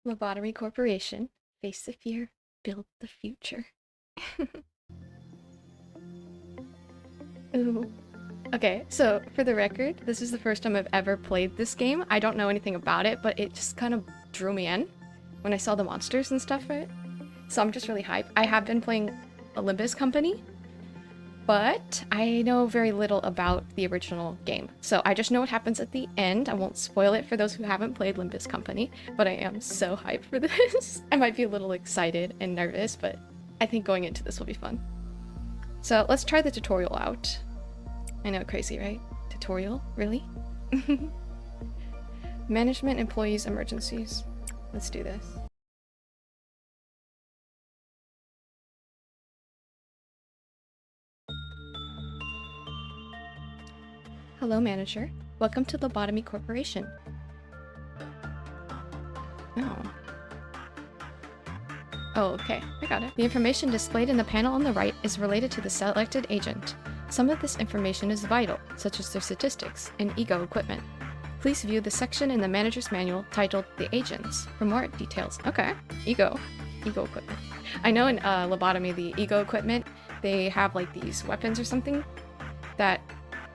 Lobotomy Corporation. Face the fear, build the future. Ooh. Okay, so for the record, this is the first time I've ever played this game. I don't know anything about it, but it just kind of drew me in when I saw the monsters and stuff for it. So I'm just really hyped. I have been playing Limbus Company, but I know very little about the original game. So I just know what happens at the end. I won't spoil it for those who haven't played Limbus Company, but I am so hyped for this. I might be a little excited and nervous, but I think going into this will be fun. So let's try the tutorial out. I know, crazy, right? Tutorial? Really? Management, employees, emergencies. Let's do this. Hello, manager. Welcome to Lobotomy Corporation. Oh, okay. I got it. The information displayed in the panel on the right is related to the selected agent. Some of this information is vital, such as their statistics and ego equipment. Please view the section in the manager's manual titled The Agents for more details. Okay. Ego equipment. I know in Lobotomy, the ego equipment, they have like these weapons or something that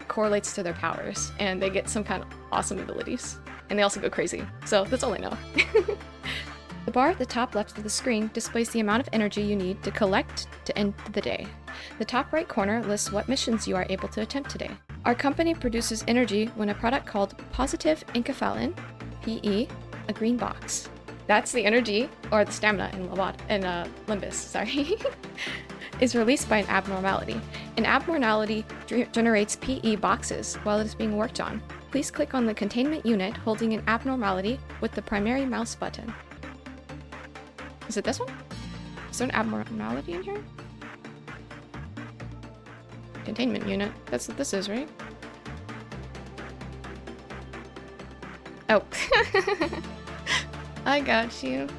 correlates to their powers, and they get some kind of awesome abilities. And they also go crazy. So that's all I know. The bar at the top left of the screen displays the amount of energy you need to collect to end the day. The top right corner lists what missions you are able to attempt today. Our company produces energy when a product called positive enkephalin, PE, a green box. That's the energy, or the stamina in Limbus, sorry, is released by an abnormality. An abnormality generates PE boxes while it is being worked on. Please click on the containment unit holding an abnormality with the primary mouse button. Is it this one? Is there an abnormality in here? Containment unit. That's what this is, right? Oh. I got you.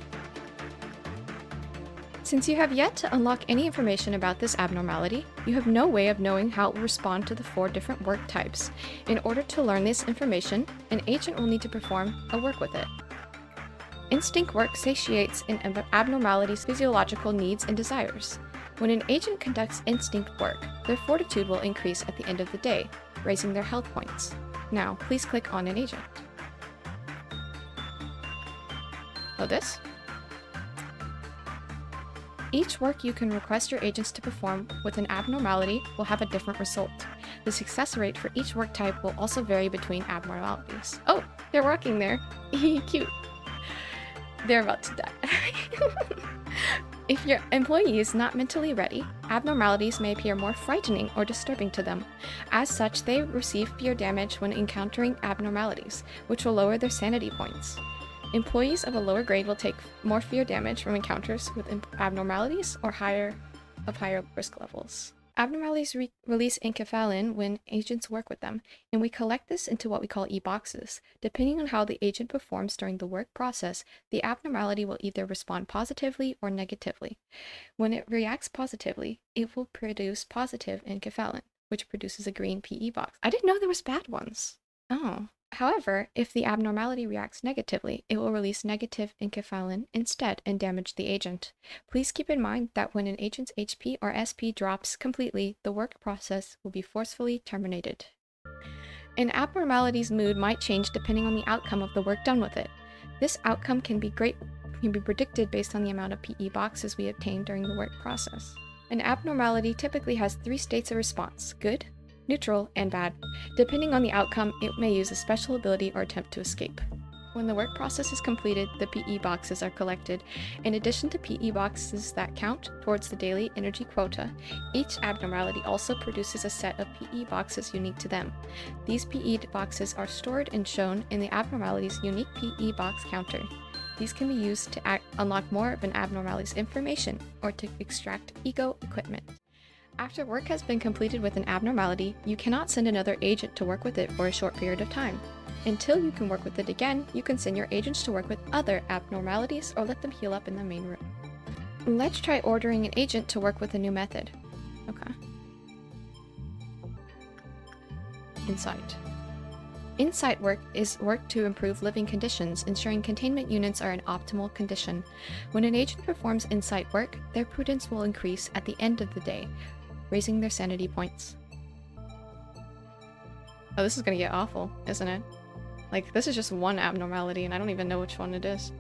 Since you have yet to unlock any information about this abnormality, you have no way of knowing how it will respond to the 4 different work types. In order to learn this information, an agent will need to perform a work with it. Instinct work satiates an abnormality's physiological needs and desires. When an agent conducts instinct work, their fortitude will increase at the end of the day, raising their health points. Now, please click on an agent. Oh, this? Each work you can request your agents to perform with an abnormality will have a different result. The success rate for each work type will also vary between abnormalities. Oh, they're walking there. Cute. They're about to die. If your employee is not mentally ready, abnormalities may appear more frightening or disturbing to them. As such, they receive fear damage when encountering abnormalities, which will lower their sanity points. Employees of a lower grade will take more fear damage from encounters with abnormalities or higher risk levels. Abnormalities release enkephalin when agents work with them, and we collect this into what we call e-boxes. Depending on how the agent performs during the work process, the abnormality will either respond positively or negatively. When it reacts positively, it will produce positive enkephalin, which produces a green PE box. I didn't know there was bad ones. Oh. However, if the abnormality reacts negatively, it will release negative enkephalin instead and damage the agent. Please keep in mind that when an agent's HP or SP drops completely, the work process will be forcefully terminated. An abnormality's mood might change depending on the outcome of the work done with it. This outcome can be predicted based on the amount of PE boxes we obtain during the work process. An abnormality typically has 3 states of response: good, neutral, and bad. Depending on the outcome, it may use a special ability or attempt to escape. When the work process is completed, the PE boxes are collected. In addition to PE boxes that count towards the daily energy quota, each abnormality also produces a set of PE boxes unique to them. These PE boxes are stored and shown in the abnormality's unique PE box counter. These can be used to unlock more of an abnormality's information or to extract ego equipment. After work has been completed with an abnormality, you cannot send another agent to work with it for a short period of time. Until you can work with it again, you can send your agents to work with other abnormalities or let them heal up in the main room. Let's try ordering an agent to work with a new method. Okay. Insight. In-site work is work to improve living conditions, ensuring containment units are in optimal condition. When an agent performs in-site work, their prudence will increase at the end of the day, raising their sanity points. Oh, this is gonna get awful, isn't it? Like, this is just one abnormality, and I don't even know which one it is.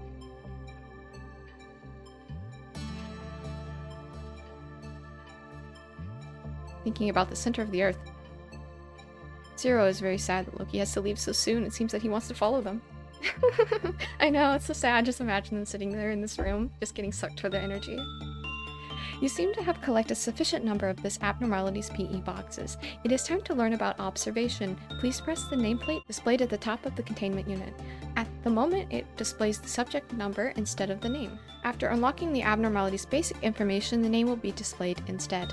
Thinking about the center of the earth. Zero is very sad that Loki has to leave so soon. It seems that he wants to follow them. I know, it's so sad. Just imagine them sitting there in this room, just getting sucked for their energy. You seem to have collected a sufficient number of this abnormality's PE boxes. It is time to learn about observation. Please press the nameplate displayed at the top of the containment unit. At the moment, it displays the subject number instead of the name. After unlocking the abnormality's basic information, the name will be displayed instead.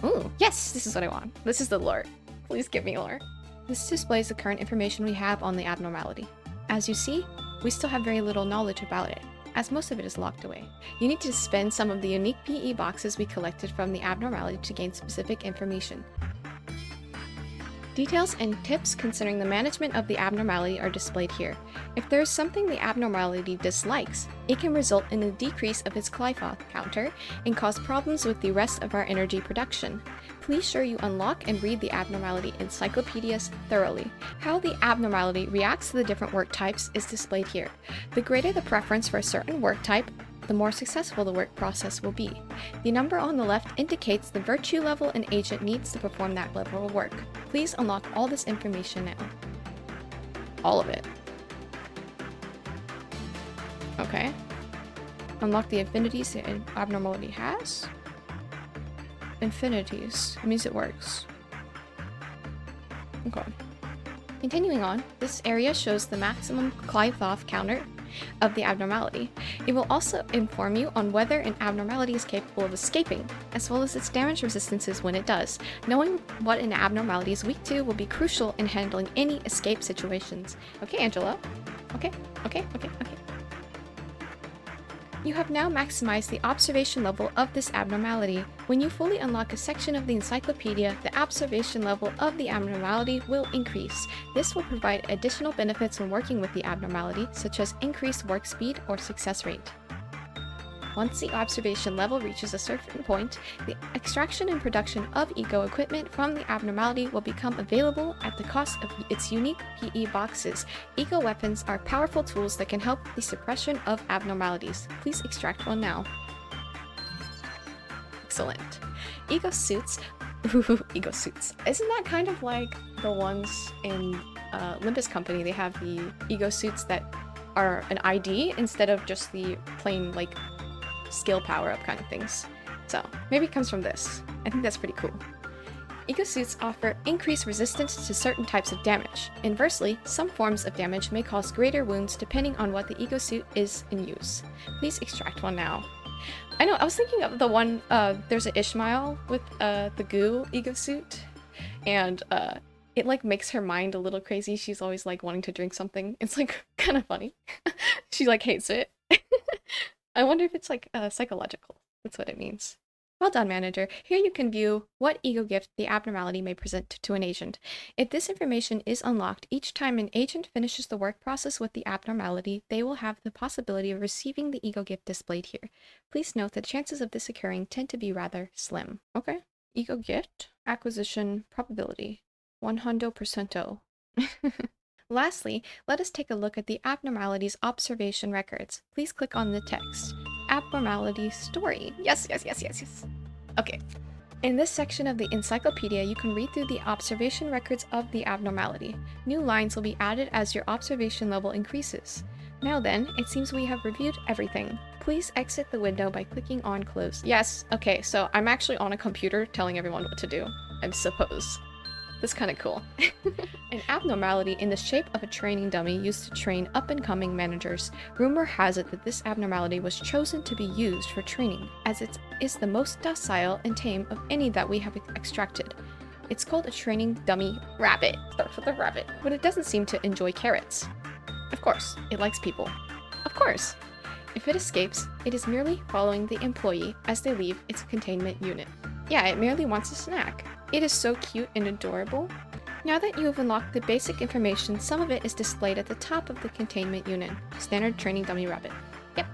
Ooh, yes! This is what I want. This is the lore. Please give me lore. This displays the current information we have on the abnormality. As you see, we still have very little knowledge about it, as most of it is locked away. You need to spend some of the unique PE boxes we collected from the abnormality to gain specific information. Details and tips concerning the management of the abnormality are displayed here. If there is something the abnormality dislikes, it can result in a decrease of its Glyphoth counter and cause problems with the rest of our energy production. Please sure you unlock and read the abnormality encyclopedias thoroughly. How the abnormality reacts to the different work types is displayed here. The greater the preference for a certain work type, the more successful the work process will be. The number on the left indicates the virtue level an agent needs to perform that level of work. Please unlock all this information now. All of it. Okay. Unlock the affinities the abnormality has. Infinities. It means it works. Okay. Continuing on, this area shows the maximum Glyphoth counter of the abnormality. It will also inform you on whether an abnormality is capable of escaping, as well as its damage resistances when it does. Knowing what an abnormality is weak to will be crucial in handling any escape situations. Okay, Angela. Okay. You have now maximized the observation level of this abnormality. When you fully unlock a section of the encyclopedia, the observation level of the abnormality will increase. This will provide additional benefits when working with the abnormality, such as increased work speed or success rate. Once the observation level reaches a certain point, the extraction and production of ego equipment from the abnormality will become available at the cost of its unique PE boxes. Ego weapons are powerful tools that can help the suppression of abnormalities. Please extract one now. Excellent. Ego suits. Ooh, ego suits. Isn't that kind of like the ones in Limbus Company? They have the ego suits that are an ID instead of just the plain, like, skill power-up kind of things. So maybe it comes from this. I think that's pretty cool. Ego suits offer increased resistance to certain types of damage. Inversely, some forms of damage may cause greater wounds depending on what the ego suit is in use. Please extract one now. I know, I was thinking of the one, there's an Ishmael with the goo ego suit, and it like makes her mind a little crazy. She's always like wanting to drink something. It's like kind of funny. She like hates it. I wonder if it's like psychological. That's what it means. Well done, manager. Here you can view what ego gift the abnormality may present to an agent. If this information is unlocked, each time an agent finishes the work process with the abnormality, they will have the possibility of receiving the ego gift displayed here. Please note that chances of this occurring tend to be rather slim. Okay. Ego gift. Acquisition probability. 100%. Lastly, let us take a look at the abnormality's observation records. Please click on the text. Abnormality story. Yes. Okay. In this section of the encyclopedia, you can read through the observation records of the abnormality. New lines will be added as your observation level increases. Now then, it seems we have reviewed everything. Please exit the window by clicking on close. Yes, okay, so I'm actually on a computer telling everyone what to do, I suppose. That's kind of cool. An abnormality in the shape of a training dummy used to train up-and-coming managers. Rumor has it that this abnormality was chosen to be used for training, as it is the most docile and tame of any that we have extracted. It's called a training dummy rabbit. Starts with a rabbit. But it doesn't seem to enjoy carrots. Of course, it likes people. Of course. If it escapes, it is merely following the employee as they leave its containment unit. Yeah, it merely wants a snack. It is so cute and adorable. Now that you have unlocked the basic information, some of it is displayed at the top of the containment unit. Standard training dummy rabbit. Yep.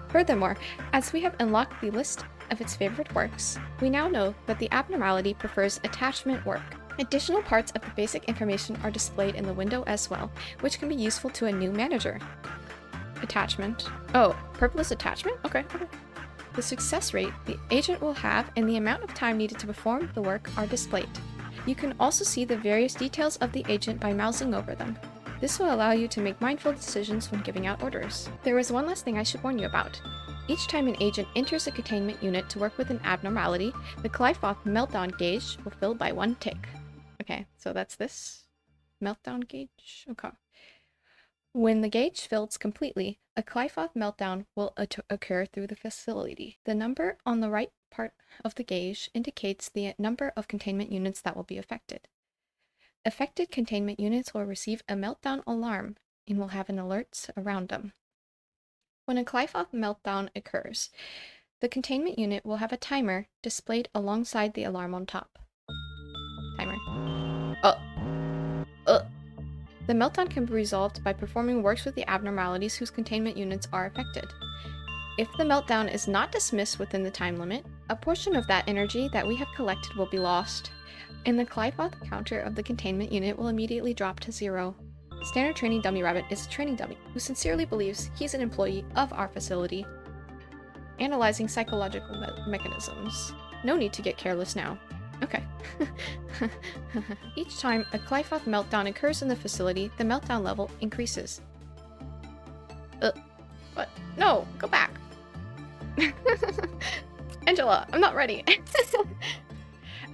Furthermore, as we have unlocked the list of its favorite works, we now know that the abnormality prefers attachment work. Additional parts of the basic information are displayed in the window as well, which can be useful to a new manager. Attachment. Oh, purposeless attachment? Okay. The success rate the agent will have and the amount of time needed to perform the work are displayed. You can also see the various details of the agent by mousing over them. This will allow you to make mindful decisions when giving out orders. There is one last thing I should warn you about. Each time an agent enters a containment unit to work with an abnormality, the Glyphoth meltdown gauge will fill by 1 tick. Okay, so that's this meltdown gauge. Okay. When the gauge fills completely, a Glyphoth meltdown will occur through the facility. The number on the right part of the gauge indicates the number of containment units that will be affected. Affected containment units will receive a meltdown alarm and will have an alert around them. When a Glyphoth meltdown occurs, the containment unit will have a timer displayed alongside the alarm on top. Timer. The meltdown can be resolved by performing works with the abnormalities whose containment units are affected. If the meltdown is not dismissed within the time limit, a portion of that energy that we have collected will be lost, and the Glyphoth counter of the containment unit will immediately drop to 0. Standard Training Dummy Rabbit is a training dummy who sincerely believes he's an employee of our facility. Analyzing psychological mechanisms. No need to get careless now. Okay. Each time a Glyphoth meltdown occurs in the facility, the meltdown level increases. What? No, go back. Angela, I'm not ready.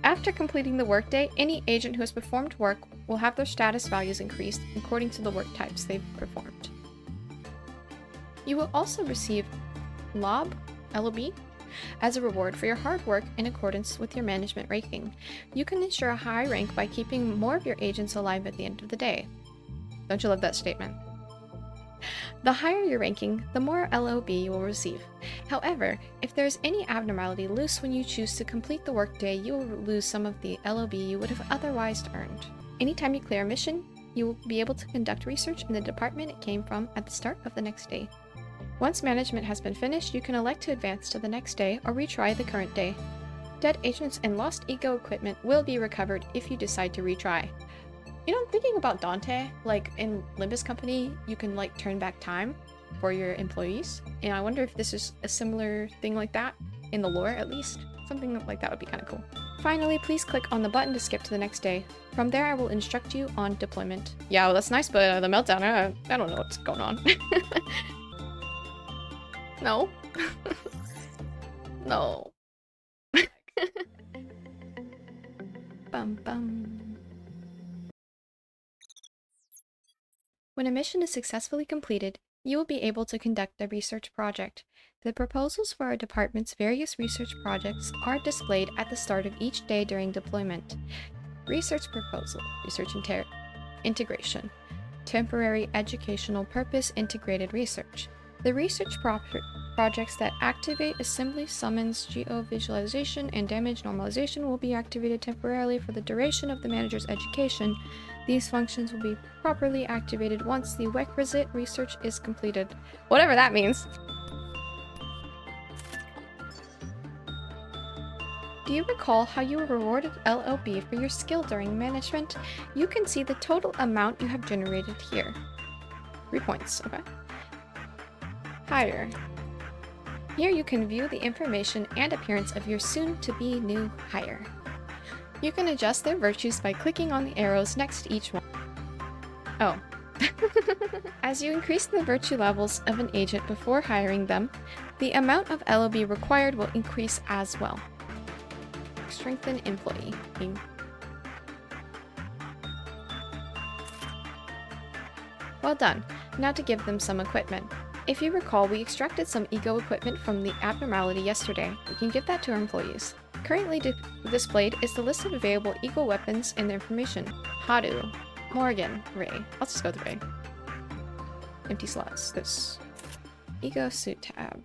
After completing the workday, any agent who has performed work will have their status values increased according to the work types they've performed. You will also receive LOB, as a reward for your hard work in accordance with your management ranking. You can ensure a high rank by keeping more of your agents alive at the end of the day. Don't you love that statement? The higher your ranking, the more LOB you will receive. However, if there is any abnormality loose when you choose to complete the workday, you will lose some of the LOB you would have otherwise earned. Anytime you clear a mission, you will be able to conduct research in the department it came from at the start of the next day. Once management has been finished, you can elect to advance to the next day or retry the current day. Dead agents and lost ego equipment will be recovered if you decide to retry. You know, I'm thinking about Dante, like in Limbus Company, you can like turn back time for your employees. And I wonder if this is a similar thing like that, in the lore at least. Something like that would be kind of cool. Finally, please click on the button to skip to the next day. From there, I will instruct you on deployment. Yeah, well, that's nice, but the meltdown, I don't know what's going on. No. No. Bum bum. When a mission is successfully completed, you will be able to conduct a research project. The proposals for our department's various research projects are displayed at the start of each day during deployment. Research proposal, integration, temporary educational purpose integrated research. The research projects that activate assembly, summons, geovisualization, and damage normalization will be activated temporarily for the duration of the manager's education. These functions will be properly activated once the requisite research is completed. Whatever that means. Do you recall how you were rewarded LOB for your skill during management? You can see the total amount you have generated here. 3 points, okay. Hire. Here you can view the information and appearance of your soon-to-be new hire. You can adjust their virtues by clicking on the arrows next to each one. Oh. As you increase the virtue levels of an agent before hiring them, the amount of LOB required will increase as well. Strengthen employee. Well done. Now to give them some equipment. If you recall, we extracted some ego equipment from the abnormality yesterday. We can give that to our employees. Currently displayed is the list of available ego weapons and their information. Haru, Morgan, Ray. Let's just go with Ray. Empty slots. This. Ego suit tab.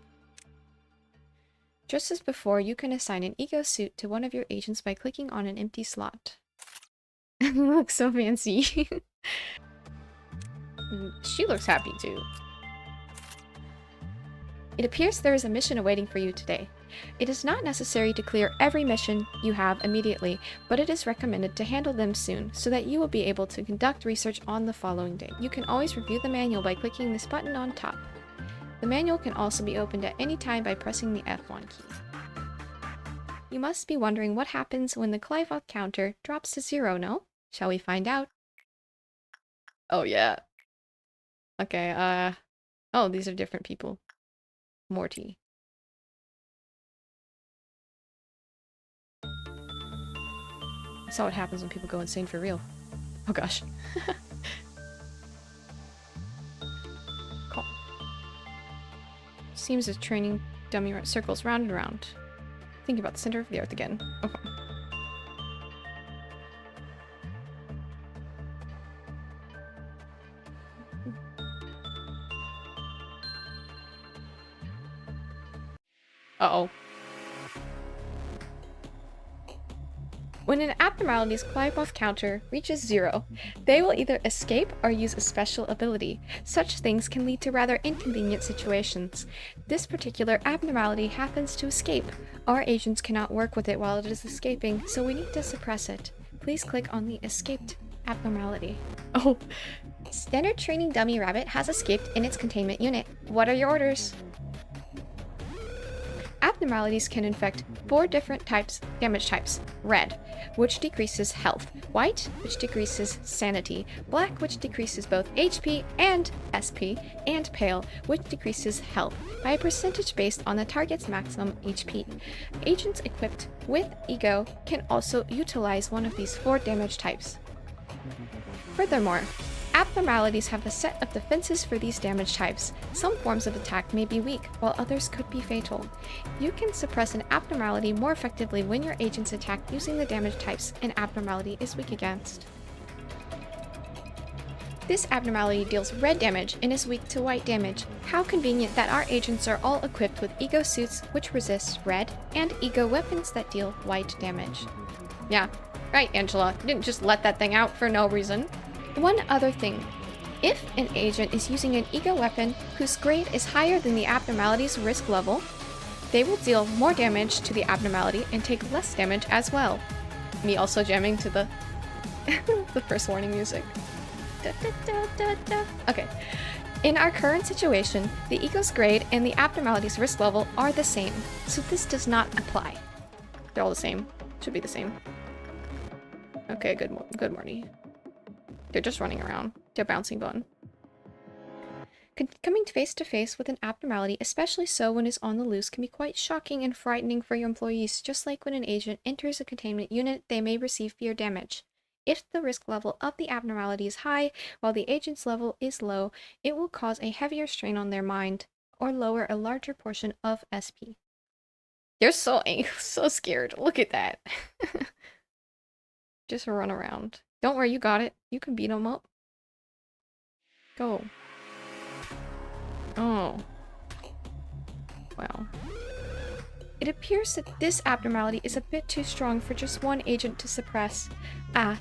Just as before, you can assign an ego suit to one of your agents by clicking on an empty slot. Looks so fancy. She looks happy too. It appears there is a mission awaiting for you today. It is not necessary to clear every mission you have immediately, but it is recommended to handle them soon, so that you will be able to conduct research on the following day. You can always review the manual by clicking this button on top. The manual can also be opened at any time by pressing the F1 key. You must be wondering what happens when the Clive counter drops to 0, no? Shall we find out? Oh yeah. Okay, oh, these are different people. Morty. I saw what happens when people go insane for real. Oh gosh. Cool. Seems as training dummy circles round and round. Thinking about the center of the earth again. Okay. Uh-oh. When an abnormality's Clive counter reaches 0, they will either escape or use a special ability. Such things can lead to rather inconvenient situations. This particular abnormality happens to escape. Our agents cannot work with it while it is escaping, so we need to suppress it. Please click on the escaped abnormality. Oh. Standard training dummy rabbit has escaped in its containment unit. What are your orders? Abnormalities can infect 4 different damage types. Red, which decreases health. White, which decreases sanity. Black, which decreases both HP and SP. And pale, which decreases health by a percentage based on the target's maximum HP. Agents equipped with Ego can also utilize one of these 4 damage types. Furthermore, abnormalities have a set of defenses for these damage types. Some forms of attack may be weak, while others could be fatal. You can suppress an abnormality more effectively when your agents attack using the damage types an abnormality is weak against. This abnormality deals red damage and is weak to white damage. How convenient that our agents are all equipped with Ego suits which resist red, and Ego weapons that deal white damage. Yeah, right, Angela. You didn't just let that thing out for no reason. One other thing. If an agent is using an Ego weapon whose grade is higher than the abnormality's risk level, they will deal more damage to the abnormality and take less damage as well. Me also jamming to the the first warning music. Da, da, da, da, da. Okay. In our current situation, the Ego's grade and the abnormality's risk level are the same, so this does not apply. They're all the same. Should be the same. Okay, good morning. They're just running around. They're bouncing bun. Coming face to face with an abnormality, especially so when it's on the loose, can be quite shocking and frightening for your employees. Just like when an agent enters a containment unit, they may receive fear damage. If the risk level of the abnormality is high, while the agent's level is low, it will cause a heavier strain on their mind, or lower a larger portion of SP. They're so scared. Look at that. Just run around. Don't worry, you got it. You can beat them up. Go. Oh. Wow. It appears that this abnormality is a bit too strong for just one agent to suppress.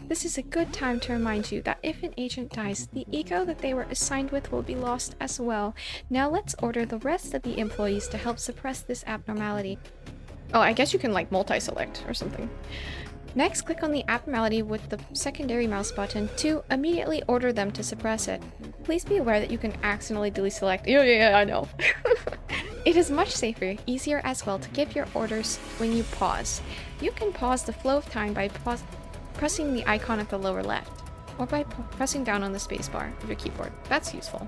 This is a good time to remind you that if an agent dies, the Ego that they were assigned with will be lost as well. Now let's order the rest of the employees to help suppress this abnormality. Oh, I guess you can like multi-select or something. Next, click on the abnormality with the secondary mouse button to immediately order them to suppress it. Please be aware that you can accidentally deselect. Yeah, I know. It is much safer, easier as well to give your orders when you pause. You can pause the flow of time by pressing the icon at the lower left, or by pressing down on the spacebar of your keyboard. That's useful.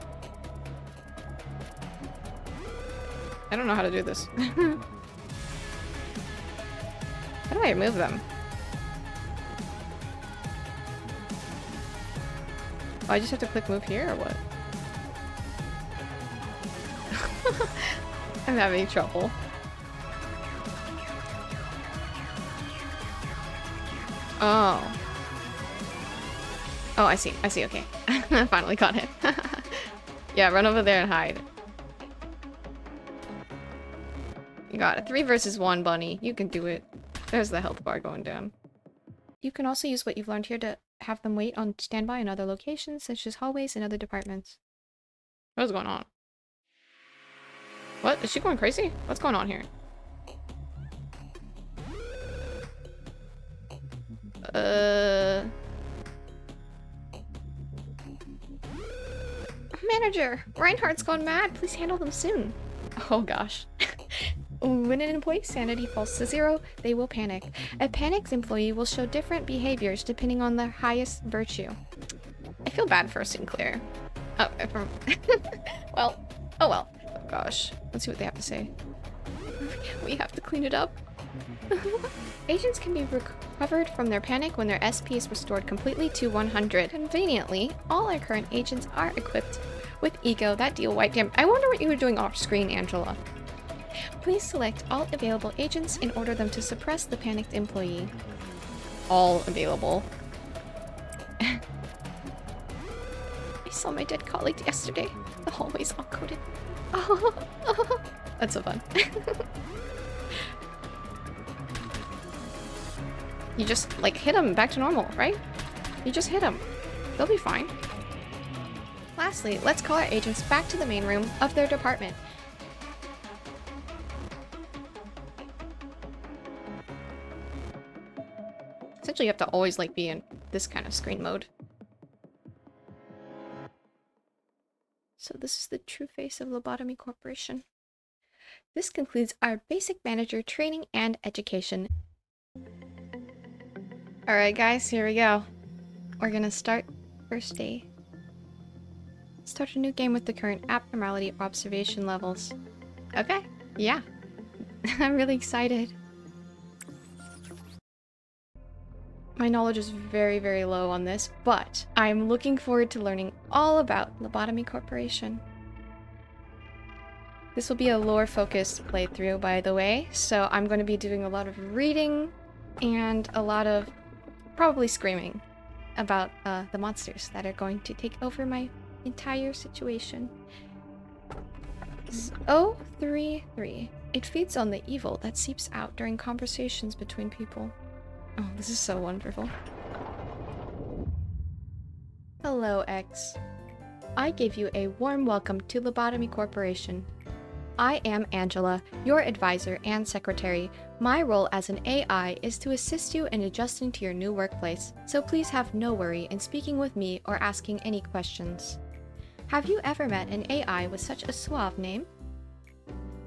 I don't know how to do this. How do I remove them? Oh, I just have to click move here, or what? I'm having trouble. Oh. Oh, I see, okay. I finally got it. Yeah, run over there and hide. You got it. 3 versus 1, bunny. You can do it. There's the health bar going down. You can also use what you've learned here to have them wait on standby in other locations, such as hallways and other departments. What is going on? What? Is she going crazy? What's going on here? Manager! Reinhardt's gone mad! Please handle them soon. Oh gosh. When an employee's sanity falls to 0, they will panic. A panicked employee will show different behaviors depending on their highest virtue. I feel bad for Sinclair. Oh, well, oh well. Oh gosh. Let's see what they have to say. We have to clean it up. Agents can be recovered from their panic when their SP is restored completely to 100. Conveniently, all our current agents are equipped with Ego. That deal wiped him. I wonder what you were doing off screen, Angela. Please select all available agents and order them to suppress the panicked employee. All available. I saw my dead colleague yesterday. The hallway's all coated. Oh, that's so fun. You just, like, hit them back to normal, right? You just hit them. They'll be fine. Lastly, let's call our agents back to the main room of their department. Essentially, you have to always, like, be in this kind of screen mode. So this is the true face of Lobotomy Corporation. This concludes our basic manager training and education. Alright guys, here we go. We're gonna start first day. Start a new game with the current abnormality observation levels. Okay, yeah. I'm really excited. My knowledge is very, very low on this, but I'm looking forward to learning all about Lobotomy Corporation. This will be a lore-focused playthrough, by the way, so I'm going to be doing a lot of reading and a lot of probably screaming about the monsters that are going to take over my entire situation. 033. It feeds on the evil that seeps out during conversations between people. Oh, this is so wonderful. Hello, X. I give you a warm welcome to Lobotomy Corporation. I am Angela, your advisor and secretary. My role as an AI is to assist you in adjusting to your new workplace, so please have no worry in speaking with me or asking any questions. Have you ever met an AI with such a suave name?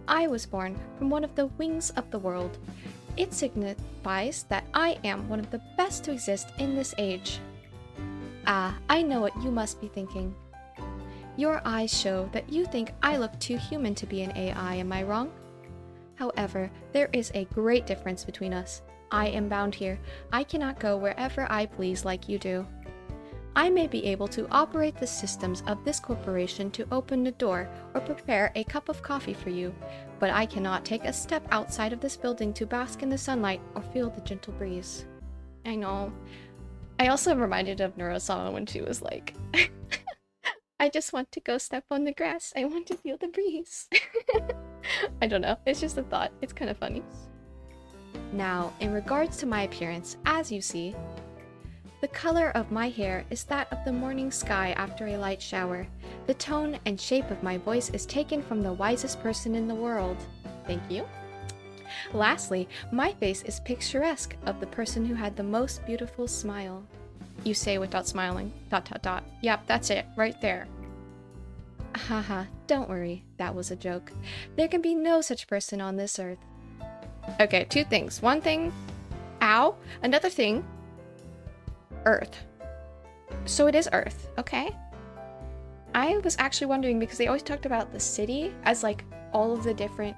I was born from one of the wings of the world. It signifies that I am one of the best to exist in this age. Ah, I know what you must be thinking. Your eyes show that you think I look too human to be an AI, am I wrong? However, there is a great difference between us. I am bound here. I cannot go wherever I please like you do. I may be able to operate the systems of this corporation to open a door or prepare a cup of coffee for you, but I cannot take a step outside of this building to bask in the sunlight or feel the gentle breeze. I know. I also am reminded of Neuro-sama when she was like, I just want to go step on the grass. I want to feel the breeze. I don't know. It's just a thought. It's kind of funny. Now, in regards to my appearance, as you see, the color of my hair is that of the morning sky after a light shower. The tone and shape of my voice is taken from the wisest person in the world. Thank you. Lastly, my face is picturesque of the person who had the most beautiful smile. You say without smiling. ... Yep, that's it, right there. Haha, don't worry, that was a joke. There can be no such person on this earth. Okay, 2 things. One thing, ow. Another thing, Earth. So it is Earth, okay? I was actually wondering because they always talked about the city as like all of the different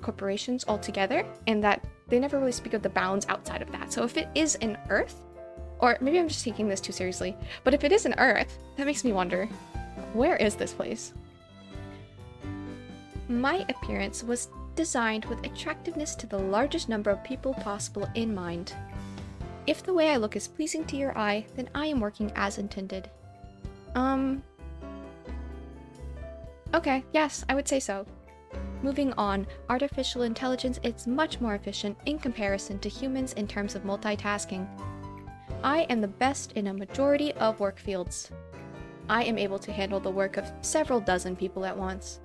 corporations all together, and that they never really speak of the bounds outside of that. So if it is an Earth, or maybe I'm just taking this too seriously, but if it is an Earth, that makes me wonder, where is this place? My appearance was designed with attractiveness to the largest number of people possible in mind. If the way I look is pleasing to your eye, then I am working as intended. Okay, yes, I would say so. Moving on, artificial intelligence is much more efficient in comparison to humans in terms of multitasking. I am the best in a majority of work fields. I am able to handle the work of several dozen people at once.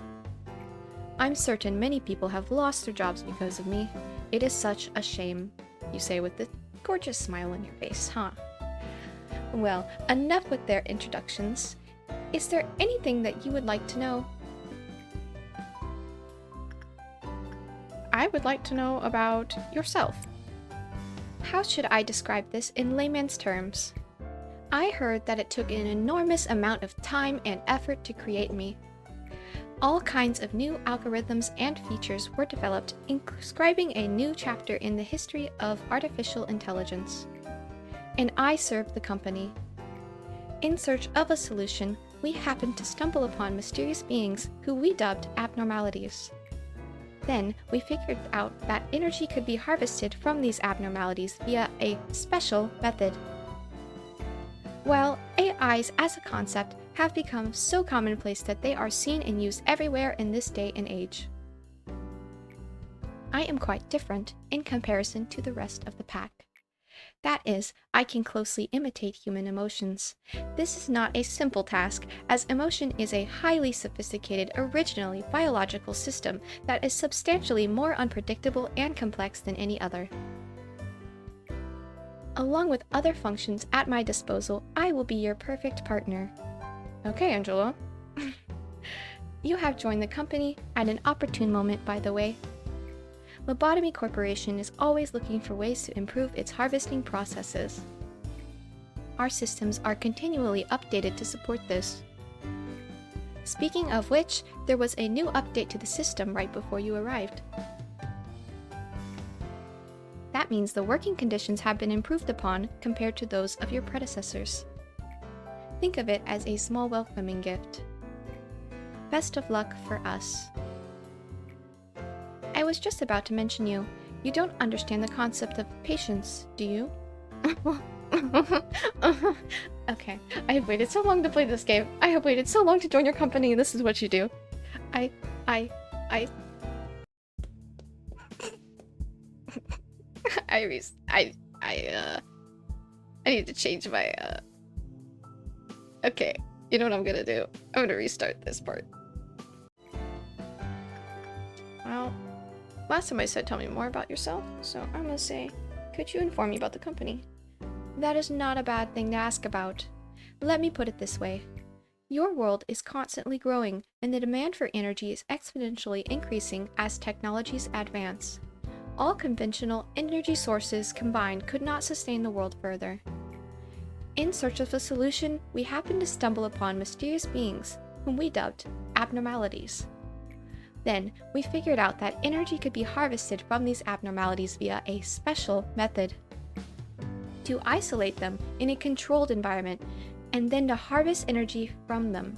I'm certain many people have lost their jobs because of me. It is such a shame, you say with this gorgeous smile on your face, huh? Well, enough with their introductions. Is there anything that you would like to know? I would like to know about yourself. How should I describe this in layman's terms? I heard that it took an enormous amount of time and effort to create me. All kinds of new algorithms and features were developed, inscribing a new chapter in the history of artificial intelligence. And I served the company. In search of a solution, we happened to stumble upon mysterious beings who we dubbed abnormalities. Then, we figured out that energy could be harvested from these abnormalities via a special method. Well, AIs as a concept have become so commonplace that they are seen and used everywhere in this day and age. I am quite different in comparison to the rest of the pack. That is, I can closely imitate human emotions. This is not a simple task, as emotion is a highly sophisticated, originally biological system that is substantially more unpredictable and complex than any other. Along with other functions at my disposal, I will be your perfect partner. Okay, Angela. You have joined the company at an opportune moment, by the way. Lobotomy Corporation is always looking for ways to improve its harvesting processes. Our systems are continually updated to support this. Speaking of which, there was a new update to the system right before you arrived. That means the working conditions have been improved upon compared to those of your predecessors. Think of it as a small welcoming gift. Best of luck for us. I was just about to mention you. You don't understand the concept of patience, do you? Okay, I have waited so long to play this game. I have waited so long to join your company. This is what you do. I need to change my, Okay, you know what I'm gonna do? I'm gonna restart this part. Well, last time I said tell me more about yourself, so I'm gonna say, could you inform me about the company? That is not a bad thing to ask about. Let me put it this way. Your world is constantly growing, and the demand for energy is exponentially increasing as technologies advance. All conventional energy sources combined could not sustain the world further. In search of a solution, we happened to stumble upon mysterious beings, whom we dubbed abnormalities. Then, we figured out that energy could be harvested from these abnormalities via a special method. To isolate them in a controlled environment, and then to harvest energy from them.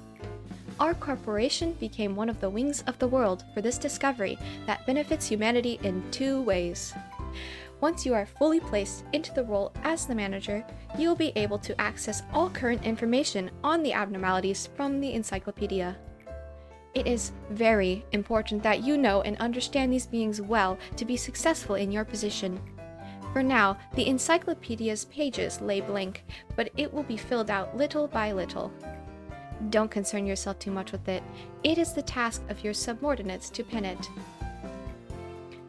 Our corporation became one of the wings of the world for this discovery that benefits humanity in two ways. Once you are fully placed into the role as the manager, you will be able to access all current information on the abnormalities from the encyclopedia. It is very important that you know and understand these beings well to be successful in your position. For now, the encyclopedia's pages lay blank, but it will be filled out little by little. Don't concern yourself too much with it. It is the task of your subordinates to pen it.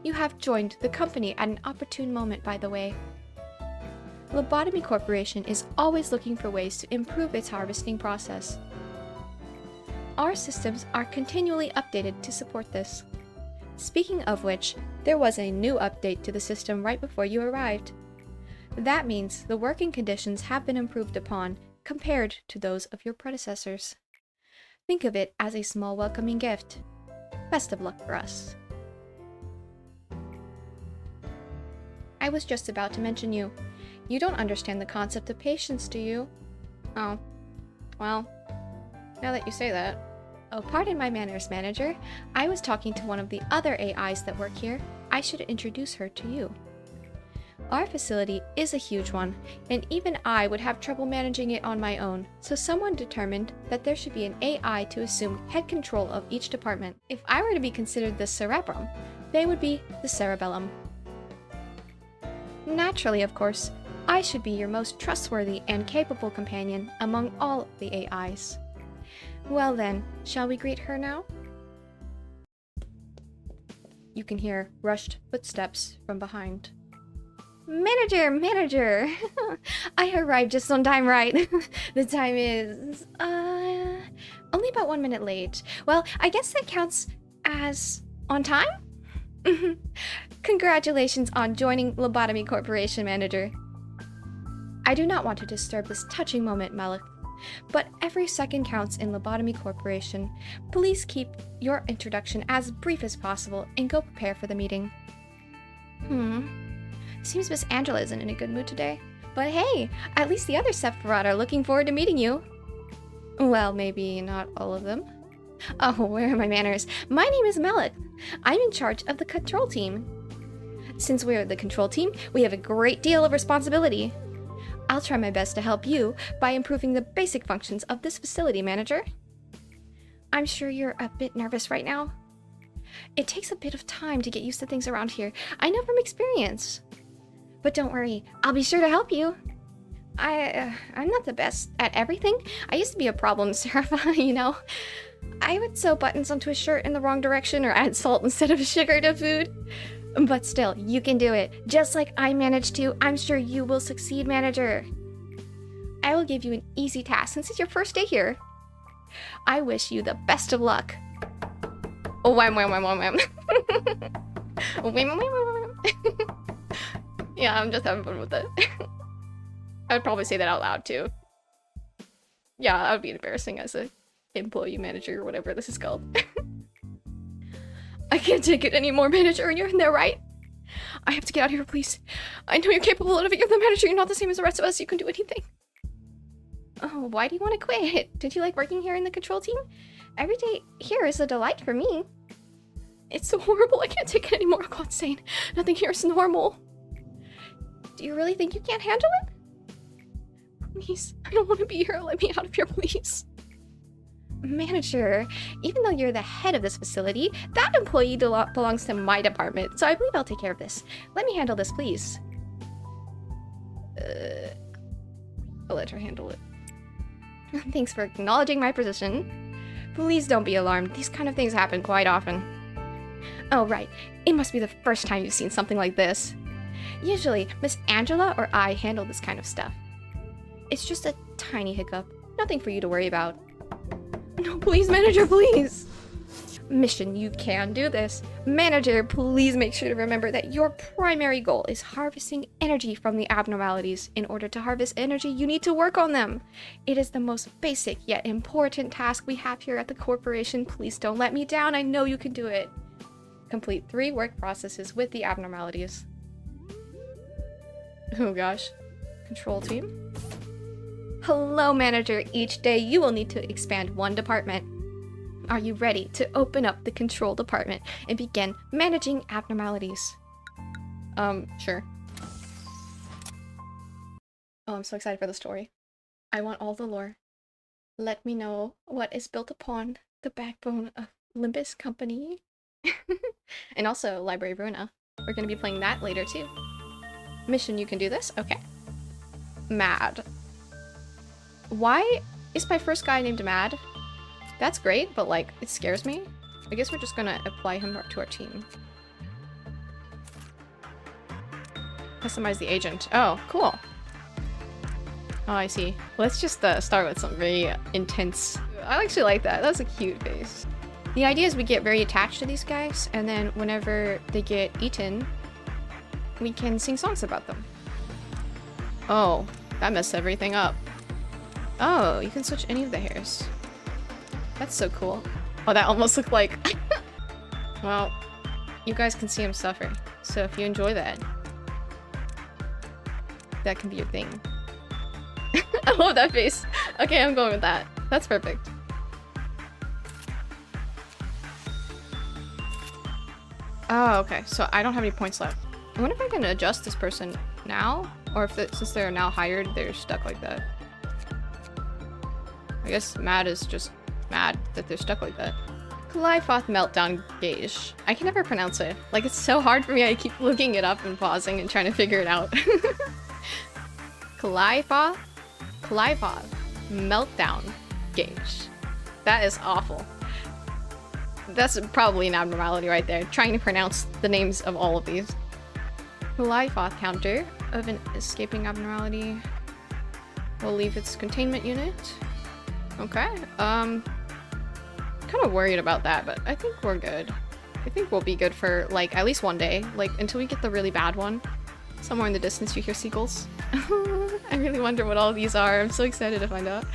You have joined the company at an opportune moment, by the way. Lobotomy Corporation is always looking for ways to improve its harvesting process. Our systems are continually updated to support this. Speaking of which, there was a new update to the system right before you arrived. That means the working conditions have been improved upon compared to those of your predecessors. Think of it as a small welcoming gift. Best of luck for us. I was just about to mention you. You don't understand the concept of patience, do you? Oh. Well, now that you say that. Oh, pardon my manners, manager. I was talking to one of the other AIs that work here. I should introduce her to you. Our facility is a huge one, and even I would have trouble managing it on my own, so someone determined that there should be an AI to assume head control of each department. If I were to be considered the cerebrum, they would be the cerebellum. Naturally, of course, I should be your most trustworthy and capable companion among all the AIs. Well then, shall we greet her now? You can hear rushed footsteps from behind. Manager! I arrived just on time, right? The time is, only about 1 minute late. Well, I guess that counts as on time? Congratulations on joining Lobotomy Corporation, Manager. I do not want to disturb this touching moment, Malik, but every second counts in Lobotomy Corporation. Please keep your introduction as brief as possible and go prepare for the meeting. Seems Miss Angela isn't in a good mood today. But hey, at least the other Sephiroth are looking forward to meeting you. Well, maybe not all of them. Oh, where are my manners? My name is Malik. I'm in charge of the control team. Since we're the control team, we have a great deal of responsibility. I'll try my best to help you by improving the basic functions of this facility, Manager. I'm sure you're a bit nervous right now. It takes a bit of time to get used to things around here. I know from experience. But don't worry, I'll be sure to help you. I'm not the best at everything. I used to be a problem, Serapha, you know. I would sew buttons onto a shirt in the wrong direction or add salt instead of sugar to food. But still, you can do it. Just like I managed to, I'm sure you will succeed, Manager. I will give you an easy task since it's your first day here. I wish you the best of luck. Oh, wham. Wham. Yeah, I'm just having fun with it. I would probably say that out loud, too. Yeah, that would be embarrassing as a employee manager or whatever this is called. I can't take it anymore, Manager, and you're in there, right? I have to get out of here, please. I know you're capable of it. You're the manager. You're not the same as the rest of us. You can do anything. Oh, why do you want to quit? Did you like working here in the control team? Every day here is a delight for me. It's so horrible. I can't take it anymore. I'll go insane. Nothing here is normal. Do you really think you can't handle it? Please, I don't want to be here. Let me out of here, please. Manager, even though you're the head of this facility, that employee belongs to my department, so I believe I'll take care of this. Let me handle this, please. I'll let her handle it. Thanks for acknowledging my position. Please don't be alarmed. These kind of things happen quite often. Oh, right. It must be the first time you've seen something like this. Usually, Miss Angela or I handle this kind of stuff. It's just a tiny hiccup. Nothing for you to worry about. No, please, Manager, please! Mission, you can do this. Manager, please make sure to remember that your primary goal is harvesting energy from the abnormalities. In order to harvest energy, you need to work on them. It is the most basic yet important task we have here at the corporation. Please don't let me down. I know you can do it. Complete 3 work processes with the abnormalities. Oh gosh. Control team. Hello, Manager. Each day you will need to expand 1 department. Are you ready to open up the control department and begin managing abnormalities? Sure. Oh, I'm so excited for the story. I want all the lore. Let me know what is built upon the backbone of Limbus Company. And also Library Bruna. We're gonna be playing that later too. Mission, you can do this? Okay. Mad. Why is my first guy named Mad? That's great, but like, it scares me. I guess we're just gonna apply him to our team. Customize the agent. Oh, cool. Oh, I see. Let's just start with some very intense... I actually like that. That's a cute face. The idea is we get very attached to these guys, and then whenever they get eaten, we can sing songs about them. Oh, that messed everything up. Oh, you can switch any of the hairs. That's so cool. Oh, that almost looked like... Well, you guys can see him suffer. So if you enjoy that, that can be your thing. I love that face. Okay, I'm going with that. That's perfect. Oh, okay. So I don't have any points left. I wonder if I can adjust this person now? Or if since they're now hired, they're stuck like that. I guess mad is just mad that they're stuck like that. Glyphoth Meltdown Gauge. I can never pronounce it. Like, it's so hard for me. I keep looking it up and pausing and trying to figure it out. Clive meltdown gauge. That is awful. That's probably an abnormality right there. Trying to pronounce the names of all of these. Clive counter of an escaping abnormality. We'll leave its containment unit. Okay. Kind of worried about that, but I think we're good. I think we'll be good for like at least one day, like until we get the really bad one. Somewhere in the distance you hear seagulls. I really wonder what all these are. I'm so excited to find out.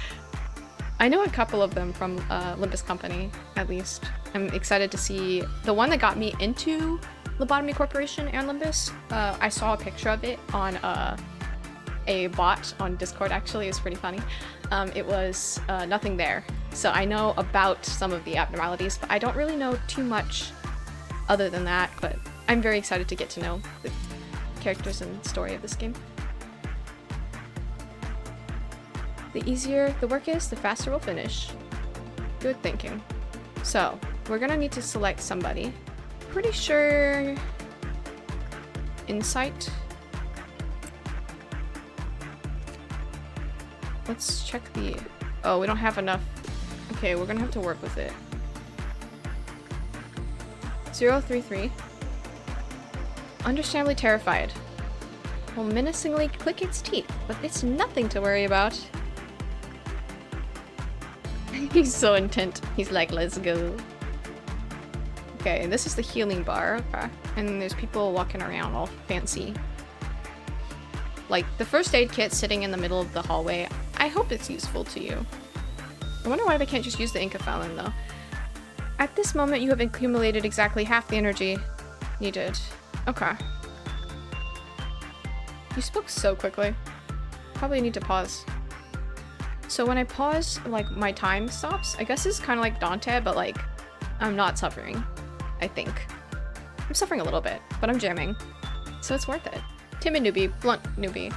I know a couple of them from Limbus Company, at least. I'm excited to see the one that got me into Lobotomy Corporation and Limbus. I saw a picture of it on a bot on Discord, actually. It was pretty funny. It was nothing there. So I know about some of the abnormalities, but I don't really know too much other than that. But I'm very excited to get to know the characters and story of this game. The easier the work is, the faster we'll finish. Good thinking. So, we're gonna need to select somebody. Pretty sure... Insight. Let's check the... Oh, we don't have enough. Okay, we're gonna have to work with it. 033. Understandably terrified. Will menacingly click its teeth, but it's nothing to worry about. He's so intent. He's like, let's go. Okay, this is the healing bar. Okay. And then there's people walking around all fancy. Like, the first aid kit sitting in the middle of the hallway. I hope it's useful to you. I wonder why they can't just use the Inca-Fallon, though. At this moment, you have accumulated exactly half the energy needed. Okay. You spoke so quickly. Probably need to pause. So when I pause, like, my time stops. I guess it's kind of like Dante, but, like, I'm not suffering, I think. I'm suffering a little bit, but I'm jamming. So it's worth it. Timid newbie, blunt newbie.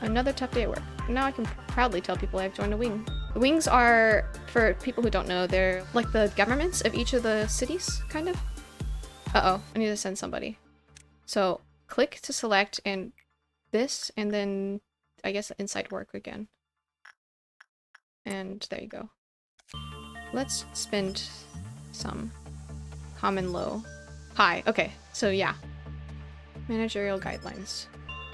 Another tough day at work. Now I can proudly tell people I've joined a wing. The wings are, for people who don't know, they're like the governments of each of the cities, kind of. Uh-oh, I need to send somebody. So, click to select and this, and then I guess inside work again. And there you go. Let's spend some common low. High. Okay, so yeah. Managerial guidelines.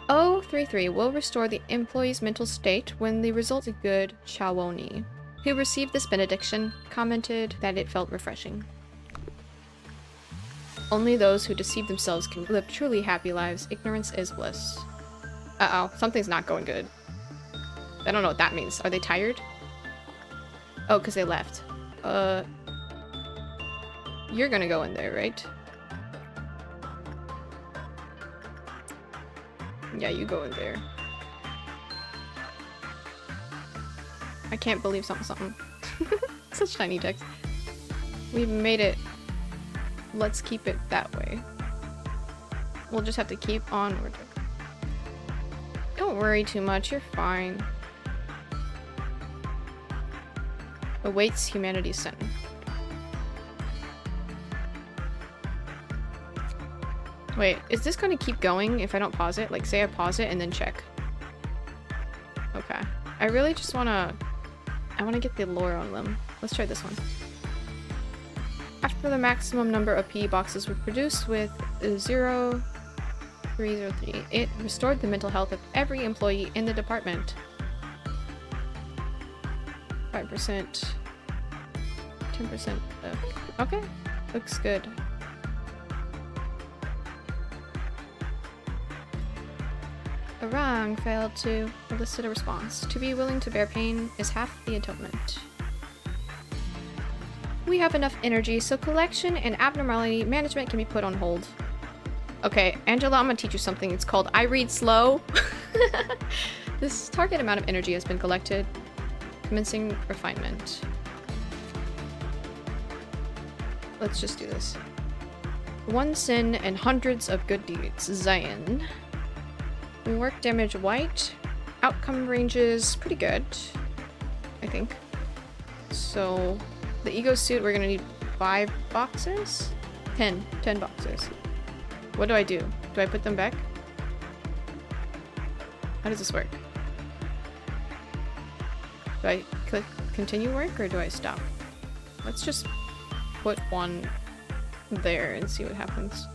033 will restore the employee's mental state when the result is good. Chawoni, who received this benediction, commented that it felt refreshing. Only those who deceive themselves can live truly happy lives. Ignorance is bliss. Uh-oh, something's not going good. I don't know what that means. Are they tired? Oh, because they left. You're gonna go in there, right? Yeah, you go in there. I can't believe something. Such tiny text. We've made it. Let's keep it that way. We'll just have to keep onward. Don't worry too much, you're fine. Awaits humanity's sin. Wait, is this going to keep going if I don't pause it? Like, say I pause it and then check. Okay. I really just want to... I want to get the lore on them. Let's try this one. After the maximum number of PE boxes were produced with 0303, it restored the mental health of every employee in the department. 5%. 10%. Okay. Looks good. A wrong failed to elicit a response. To be willing to bear pain is half the atonement. We have enough energy, so collection and abnormality management can be put on hold. Okay, Angela, I'm gonna teach you something. It's called I read slow. This target amount of energy has been collected. Commencing refinement. Let's just do this. One sin and hundreds of good deeds. Zion. Work damage white. Outcome ranges pretty good, I think. So the ego suit, we're gonna need 5 boxes? 10 boxes. What do? Do I put them back? How does this work? Do I click continue work or do I stop? Let's just put one there and see what happens.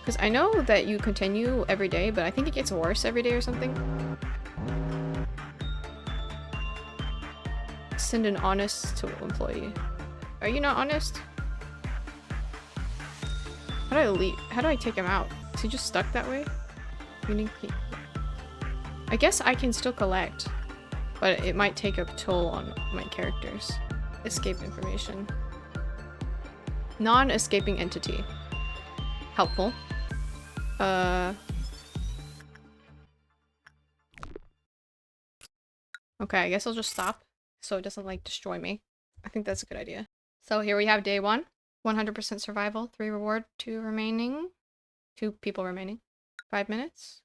Because I know that you continue every day, but I think it gets worse every day or something. Send an honest to employee. Are you not honest? How do I leave? How do I take him out? Is he just stuck that way? I guess I can still collect, but it might take a toll on my characters. Escape information. Non-escaping entity. Helpful. Okay, I guess I'll just stop so it doesn't like destroy me. I think that's a good idea. So here we have day 1. 100% survival, 3 reward, 2 remaining. 2 people remaining. 5 minutes.